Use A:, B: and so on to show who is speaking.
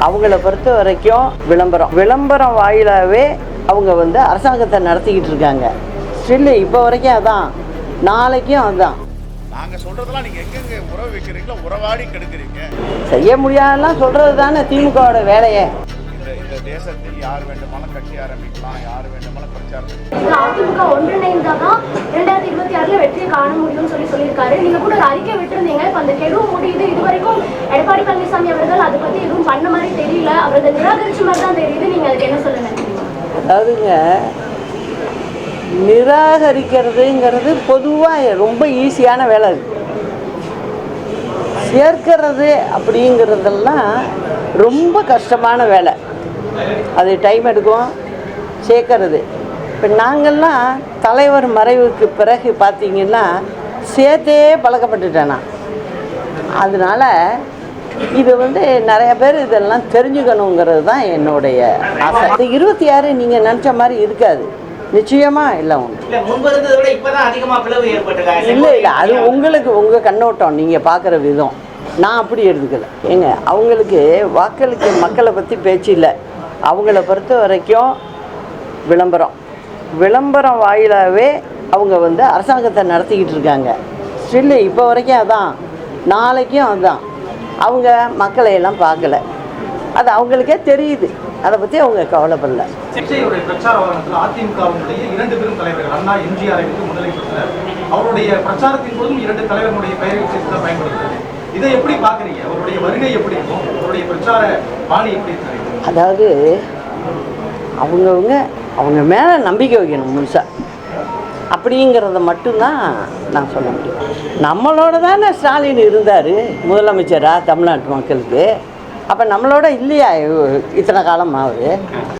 A: அவங்கள பொறுத்த வரைக்கும் விளம்பரம் வாயிலாகவே அவங்க வந்து அரசாங்கத்தை நடத்திக்கிட்டு இருக்காங்க. ஸ்டில் இப்போ வரைக்கும் அதான், நாளைக்கும் அதுதான்.
B: நாங்கள் சொல்கிறதெல்லாம் நீங்கள் எங்கெங்கே உறவு வைக்கிறீங்களோ உறவாடி கெடுக்கிறீங்க.
A: செய்ய முடியாதெல்லாம் சொல்கிறது தானே திமுகவோட வேலையை.
B: இந்த தேசத்தில் யார் வேண்டுமானும் கட்சி ஆரம்பிக்கலாம், யார் வேண்டுமானும் பிரச்சாரம்.
C: அதிமுக ஒன்றிணைந்தாதான் 2026 வெற்றியை காண முடியும்னு சொல்லியிருக்காரு. நீங்க கூட ஒரு அறிக்கை விட்டுருந்தீங்க. இப்ப அந்த கெடு முடியுது. இது வரைக்கும் எடப்பாடி பழனிசாமி அவர்கள் அதை பத்தி எதுவும் பண்ண மாதிரி தெரியல, அவரது நிராகரிச்ச மாதிரி தான் தெரியுது. நீங்க அதுக்கு என்ன சொல்ல நினைக்கிறீங்க?
A: அதாவதுங்க, நிராகரிக்கிறதுங்கிறது பொதுவாக ரொம்ப ஈஸியான வேலை. அது சேர்க்கிறது அப்படிங்கிறதெல்லாம் ரொம்ப கஷ்டமான வேலை. அது டைம் எடுக்கும் சேர்க்கறது. இப்போ நாங்கள்லாம் தலைவர் மறைவுக்கு பிறகு பார்த்திங்கன்னா சேர்த்தே பழக்கப்பட்டுட்டேன் நான். அதனால் இது வந்து நிறைய பேர் இதெல்லாம் தெரிஞ்சுக்கணுங்கிறது தான் என்னுடைய ஆசை. இந்த 26 நீங்கள் நினச்ச மாதிரி இருக்காது, நிச்சயமாக இல்லை. இல்லை அது உங்களுக்கு உங்கள் கண்ணோட்டம், நீங்கள் பார்க்குற விதம். நான் அப்படி எடுத்துக்கல. ஏங்க, அவங்களுக்கு வாக்களிக்க மக்களை பற்றி பேச்சு இல்லை. அவங்கள பொறுத்த வரைக்கும் விளம்பரம் வாயிலாகவே அவங்க வந்து அரசாங்கத்தை நடத்திக்கிட்டு இருக்காங்க. ஸ்டில் இப்போ வரைக்கும் அதான், நாளைக்கும் அதுதான். அவங்க மக்களை எல்லாம் பார்க்கல, அது அவங்களுக்கே தெரியுது. அதை பற்றி அவங்க கவலைப்படல.
D: பிரச்சார வாகனத்தில் அதிமுகவுடைய 2 பெரும் தலைவர்கள் அண்ணா எம்ஜிஆரை முன்னிலை கொடுத்தார். அவருடைய பிரச்சாரத்தின் போதும் 2 தலைவர்களுடைய பெயரை சேர்த்து தான் பயன்படுத்துறாரு. இதை எப்படி பார்க்குறீங்க? அவருடைய வருகை எப்படி இருக்கும்? அவருடைய பிரச்சார பாணி எப்படி இருக்கு?
A: அதாவது அவங்க மேலே நம்பிக்கை வைக்கணும் முழுசாக. அப்படிங்கிறத மட்டும்தான் நான் சொல்ல முடியும். நம்மளோட தானே ஸ்டாலின் இருந்தார் முதலமைச்சராக தமிழ்நாட்டு மக்களுக்கு. அப்போ நம்மளோட இல்லையா இத்தனை காலமாக அவர்?